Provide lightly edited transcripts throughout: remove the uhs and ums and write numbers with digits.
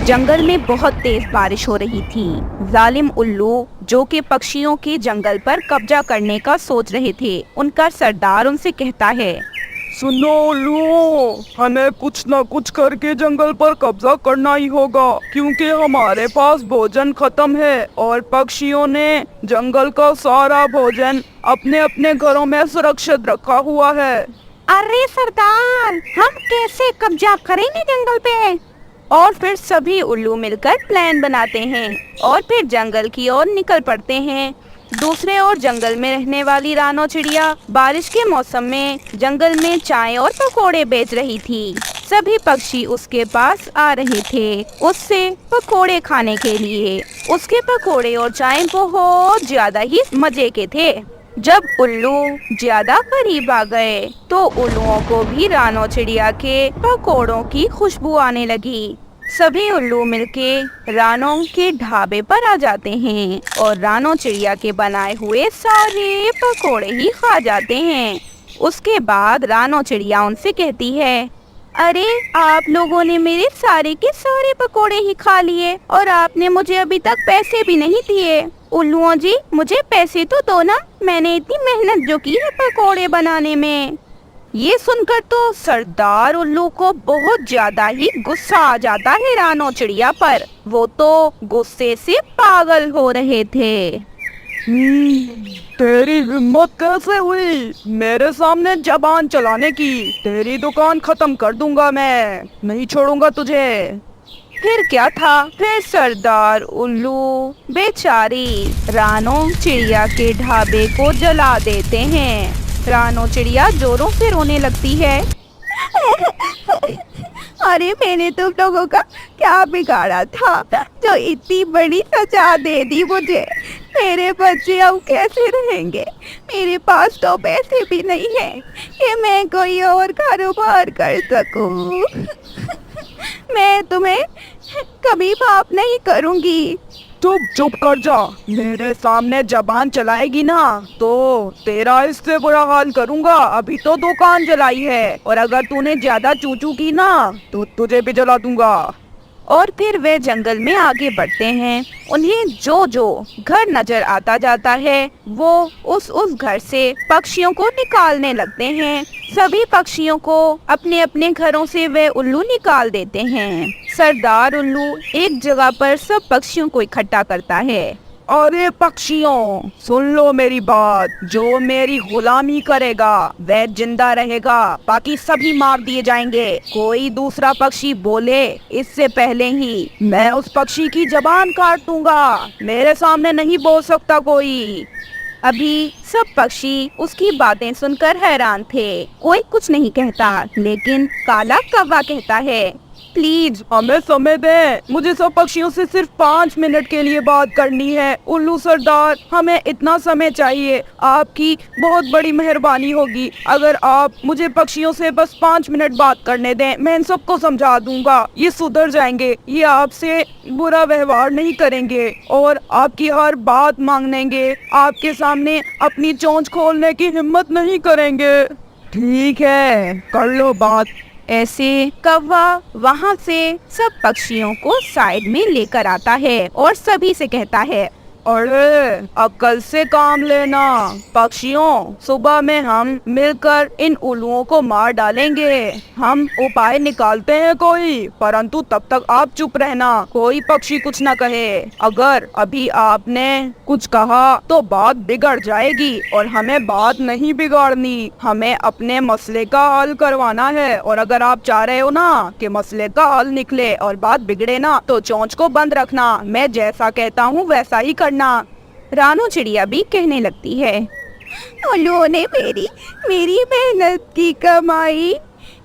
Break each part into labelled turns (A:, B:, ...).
A: जंगल में बहुत तेज बारिश हो रही थी। जालिम उल्लू जो कि पक्षियों के जंगल पर कब्जा करने का सोच रहे थे, उनका सरदार उनसे कहता है,
B: सुनो उल्लू, हमें कुछ न कुछ करके जंगल पर कब्जा करना ही होगा क्योंकि हमारे पास भोजन खत्म है और पक्षियों ने जंगल का सारा भोजन अपने अपने घरों में सुरक्षित रखा हुआ है।
A: अरे सरदार, हम कैसे कब्जा करेंगे जंगल पे? और फिर सभी उल्लू मिलकर प्लान बनाते हैं और फिर जंगल की ओर निकल पड़ते हैं। दूसरे ओर जंगल में रहने वाली रानो चिड़िया बारिश के मौसम में जंगल में चाय और पकोड़े बेच रही थी। सभी पक्षी उसके पास आ रहे थे उससे पकोड़े खाने के लिए। उसके पकोड़े और चाय बहुत ज्यादा ही मजे के थे। जब उल्लू ज्यादा करीब आ गए तो उल्लुओं को भी रानो चिड़िया के पकोड़ों की खुशबू आने लगी। सभी उल्लू मिलके रानो के ढाबे पर आ जाते हैं और रानो चिड़िया के बनाए हुए सारे पकोड़े ही खा जाते हैं। उसके बाद रानो चिड़िया उनसे कहती है, अरे आप लोगों ने मेरे सारे के सारे पकोड़े ही खा लिए और आपने मुझे अभी तक पैसे भी नहीं दिए। उल्लुओं जी, मुझे पैसे तो दो ना, मैंने इतनी मेहनत जो की है पकोड़े बनाने में। ये सुनकर तो सरदार उल्लू को बहुत ज्यादा ही गुस्सा आ जाता है रानो चिड़िया पर। वो तो गुस्से से पागल हो रहे थे।
B: तेरी हिम्मत कैसे हुई मेरे सामने जबान चलाने की? तेरी दुकान खत्म कर दूंगा, मैं नहीं छोड़ूंगा तुझे।
A: फिर क्या था, फिर सरदार उल्लू बेचारी रानो चिड़िया के ढाबे को जला देते हैं। रानो चिड़िया जोरों से रोने लगती है। अरे मैंने तुम लोगों का क्या बिगाड़ा था जो इतनी बड़ी सजा दे दी मुझे? मेरे बच्चे अब कैसे रहेंगे? मेरे पास तो पैसे भी नहीं है कि मैं कोई और कारोबार कर सकूं। मैं तुम्हें कभी माफ नहीं करूंगी।
B: चुप चुप कर जा, मेरे सामने जबान चलाएगी ना तो तेरा इससे बुरा हाल करूंगा। अभी तो दुकान जलाई है और अगर तूने ज्यादा चूचू की ना तो तुझे भी जला दूंगा।
A: और फिर वे जंगल में आगे बढ़ते हैं। उन्हें जो जो घर नजर आता जाता है वो उस घर से पक्षियों को निकालने लगते हैं। सभी पक्षियों को अपने अपने घरों से वे उल्लू निकाल देते हैं। सरदार उल्लू एक जगह पर सब पक्षियों को इकट्ठा करता है।
B: अरे पक्षियों, सुन लो मेरी बात। जो मेरी गुलामी करेगा वह जिंदा रहेगा, बाकी सभी मार दिए जाएंगे। कोई दूसरा पक्षी बोले इससे पहले ही मैं उस पक्षी की जबान काट दूंगा। मेरे सामने नहीं बोल सकता कोई।
A: अभी सब पक्षी उसकी बातें सुनकर हैरान थे। कोई कुछ नहीं कहता, लेकिन काला कौवा कहता है,
B: प्लीज हमें समय दें, मुझे सब पक्षियों से सिर्फ 5 मिनट के लिए बात करनी है। उल्लू सरदार, हमें इतना समय चाहिए, आपकी बहुत बड़ी मेहरबानी होगी अगर आप मुझे पक्षियों से बस 5 मिनट बात करने दें। मैं इन सबको समझा दूंगा, ये सुधर जाएंगे, ये आपसे बुरा व्यवहार नहीं करेंगे और आपकी हर बात मांगेंगे। आपके सामने अपनी चोंच खोलने की हिम्मत नहीं करेंगे। ठीक है, कर लो बात।
A: ऐसे कौवा वहाँ से सब पक्षियों को साइड में लेकर आता है और सभी से कहता है,
B: अरे अक्ल से काम लेना पक्षियों, सुबह में हम मिलकर इन उल्लुओं को मार डालेंगे। हम उपाय निकालते हैं कोई, परंतु तब तक आप चुप रहना, कोई पक्षी कुछ न कहे। अगर अभी आपने कुछ कहा तो बात बिगड़ जाएगी और हमें बात नहीं बिगाड़नी, हमें अपने मसले का हल करवाना है। और अगर आप चाह रहे हो ना कि मसले का हल निकले और बात बिगड़े ना तो चोंच को बंद रखना, मैं जैसा कहता हूँ वैसा ही करना।
A: रानो चिड़िया भी कहने लगती है, उन्होंने मेरी मेहनत की कमाई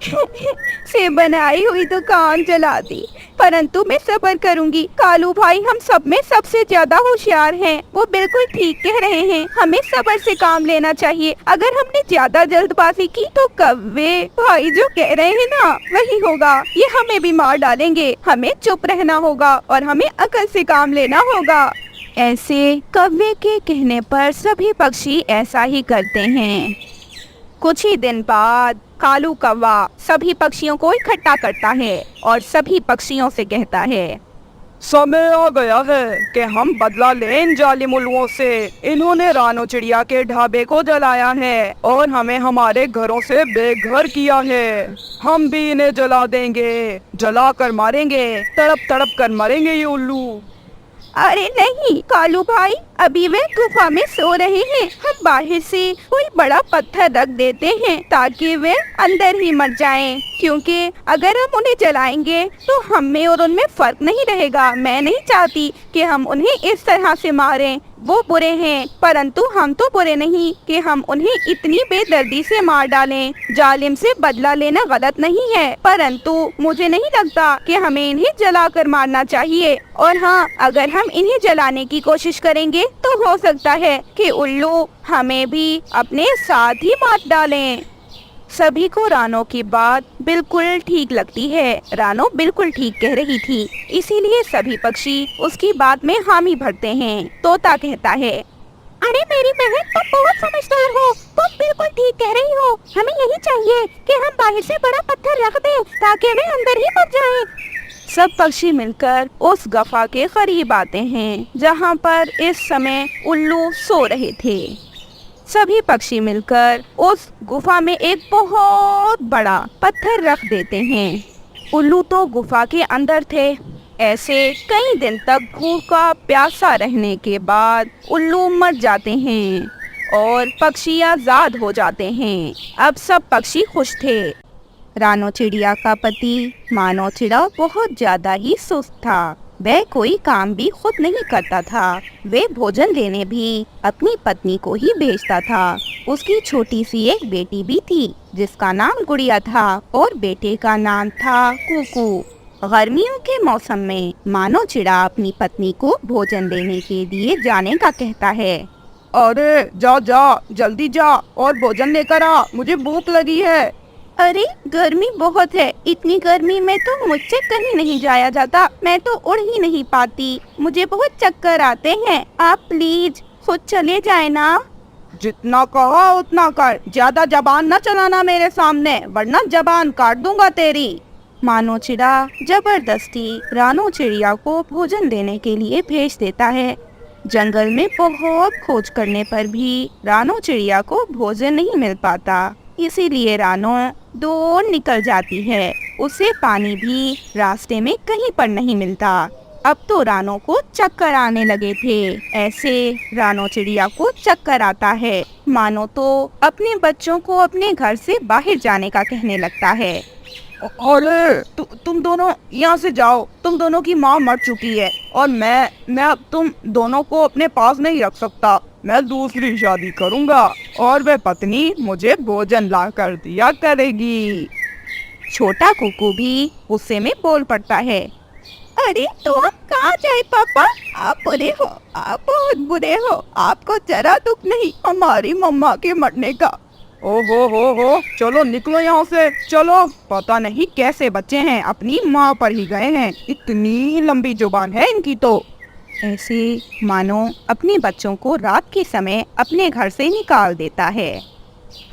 A: से बनाई हुई दुकान जला दी, परंतु मैं सब्र करूंगी। कालू भाई हम सब में सबसे ज्यादा होशियार हैं, वो बिल्कुल ठीक कह रहे हैं, हमें सब्र से काम लेना चाहिए। अगर हमने ज्यादा जल्दबाजी की तो कौवे भाई जो कह रहे हैं ना वही होगा, ये हमें भी मार डालेंगे। हमें चुप रहना होगा और हमें अकल से काम लेना होगा। ऐसे कौवे के कहने पर सभी पक्षी ऐसा ही करते हैं। कुछ ही दिन बाद कालू कौवा सभी पक्षियों को इकट्ठा करता है और सभी पक्षियों से कहता है,
B: समय आ गया है कि हम बदला लें इन जालिम उल्लुओं से। इन्होंने रानो चिड़िया के ढाबे को जलाया है और हमें हमारे घरों से बेघर किया है। हम भी इन्हें जला देंगे, जला कर मारेंगे, तड़प तड़प कर मरेंगे ये उल्लू।
A: अरे नहीं कालू भाई, अभी वे गुफा में सो रहे हैं। हम बाहर से कोई बड़ा पत्थर रख देते हैं ताकि वे अंदर ही मर जाएं। क्योंकि अगर हम उन्हें जलाएंगे तो हम में और उनमें फर्क नहीं रहेगा। मैं नहीं चाहती कि हम उन्हें इस तरह से मारें। वो बुरे हैं परंतु हम तो बुरे नहीं कि हम उन्हें इतनी बेदर्दी से मार डालें। जालिम से बदला लेना गलत नहीं है, परंतु मुझे नहीं लगता कि हमें इन्हें जलाकर मारना चाहिए। और हाँ, अगर हम इन्हें जलाने की कोशिश करेंगे तो हो सकता है कि उल्लू हमें भी अपने साथ ही मार डालें। सभी को रानो की बात बिल्कुल ठीक लगती है। रानो बिल्कुल ठीक कह रही थी, इसीलिए सभी पक्षी उसकी बात में हामी भरते हैं। तोता कहता है, अरे मेरी बहन, तुम बहुत समझदार हो, तुम बिल्कुल ठीक कह रही हो। हमें यही चाहिए कि हम बाहर से बड़ा पत्थर रख दें ताकि वे अंदर ही मर जाएं। सब पक्षी मिलकर उस गुफा के करीब आते हैं जहाँ पर इस समय उल्लू सो रहे थे। सभी पक्षी मिलकर उस गुफा में एक बहुत बड़ा पत्थर रख देते हैं। उल्लू तो गुफा के अंदर थे। ऐसे कई दिन तक भूखा प्यासा रहने के बाद उल्लू मर जाते हैं और पक्षी आजाद हो जाते हैं। अब सब पक्षी खुश थे। रानो चिड़िया का पति मानो चिड़ा बहुत ज्यादा ही सुस्त था। वह कोई काम भी खुद नहीं करता था। वे भोजन लेने भी अपनी पत्नी को ही भेजता था। उसकी छोटी सी एक बेटी भी थी जिसका नाम गुड़िया था और बेटे का नाम था कुकू। गर्मियों के मौसम में मानो चिड़ा अपनी पत्नी को भोजन देने के लिए जाने का कहता है।
B: अरे जा जा, जल्दी जा और भोजन लेकर आ, मुझे भूख लगी है।
A: अरे गर्मी बहुत है, इतनी गर्मी में तो मुझसे कहीं नहीं जाया जाता। मैं तो उड़ ही नहीं पाती, मुझे बहुत चक्कर आते हैं। आप प्लीज खुद चले जाए ना।
B: जितना कहा उतना कर, ज्यादा जबान न चलाना मेरे सामने, वरना जबान काट दूंगा तेरी।
A: मानो चिड़ा जबरदस्ती रानो चिड़िया को भोजन देने के लिए भेज देता है। जंगल में बहुत खोज करने पर भी रानो चिड़िया को भोजन नहीं मिल पाता, इसीलिए रानो दूर निकल जाती है। उसे पानी भी रास्ते में कहीं पर नहीं मिलता। अब तो रानो को चक्कर आने लगे थे। ऐसे रानो चिड़िया को चक्कर आता है। मानो तो अपने बच्चों को अपने घर से बाहर जाने का कहने लगता है।
B: अरे तुम दोनों यहाँ से जाओ, तुम दोनों की माँ मर चुकी है और मैं अब तुम दोनों को अपने पास नहीं रख सकता। मैं दूसरी शादी करूँगा और वह पत्नी मुझे भोजन ला कर दिया करेगी।
A: छोटा कुकू भी गुस्से में बोल पड़ता है। अरे तो आप कहाँ जाए पापा, आप बुरे हो, आप बहुत बुरे हो। आपको जरा दुख नहीं हमारी मम्मा के मरने का।
B: हो, चलो निकलो यहाँ से, चलो। पता नहीं कैसे बच्चे हैं, अपनी माँ पर ही गए हैं। इतनी लंबी जुबान है इनकी तो।
A: ऐसे मानो अपने बच्चों को रात के समय अपने घर से निकाल देता है।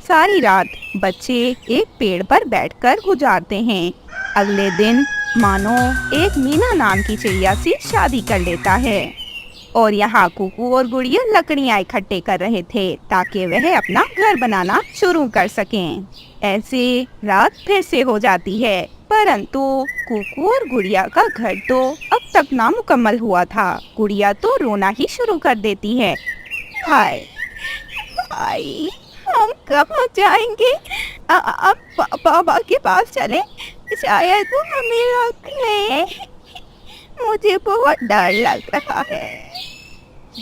A: सारी रात बच्चे एक पेड़ पर बैठकर गुजारते हैं। अगले दिन मानो एक मीना नाम की चिड़िया से शादी कर लेता है और यहाँ कुकू और गुड़िया लकड़ियाँ इकट्ठे कर रहे थे ताकि वह अपना घर बनाना शुरू कर सकें। ऐसे रात फिर से हो जाती है, परंतु कुकू और गुड़िया का घर तो अब तक नामुकम्मल हुआ था। गुड़िया तो रोना ही शुरू कर देती है। हाय हाय, हम कहाँ जाएंगे? अब बाबा के पास चलें, शायद वो हमें रख ले। मुझे बहुत डर लग रहा है।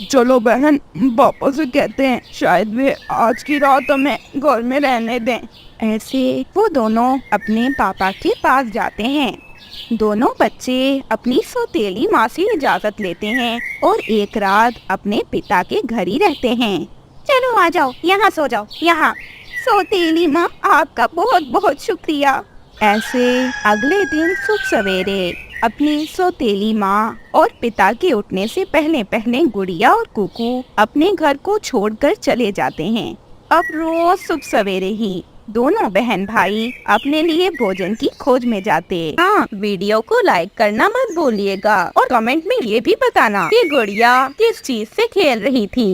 B: चलो बहन, पापा से कहते हैं, शायद वे आज की रात हमें घर में रहने दें।
A: ऐसे वो दोनों अपने पापा के पास जाते हैं। दोनों बच्चे अपनी सौतेली माँ से इजाजत लेते हैं और एक रात अपने पिता के घर ही रहते हैं। चलो आ जाओ, यहाँ सो जाओ। यहाँ सौतेली माँ, आपका बहुत बहुत शुक्रिया। ऐसे अगले दिन सुबह सवेरे अपनी सौतेली माँ और पिता के उठने से पहले पहले गुड़िया और कुकू अपने घर को छोड़कर चले जाते हैं। अब रोज सुबह सवेरे ही दोनों बहन भाई अपने लिए भोजन की खोज में जाते। हाँ, वीडियो को लाइक करना मत भूलिएगा और कमेंट में ये भी बताना कि गुड़िया किस चीज से खेल रही थी।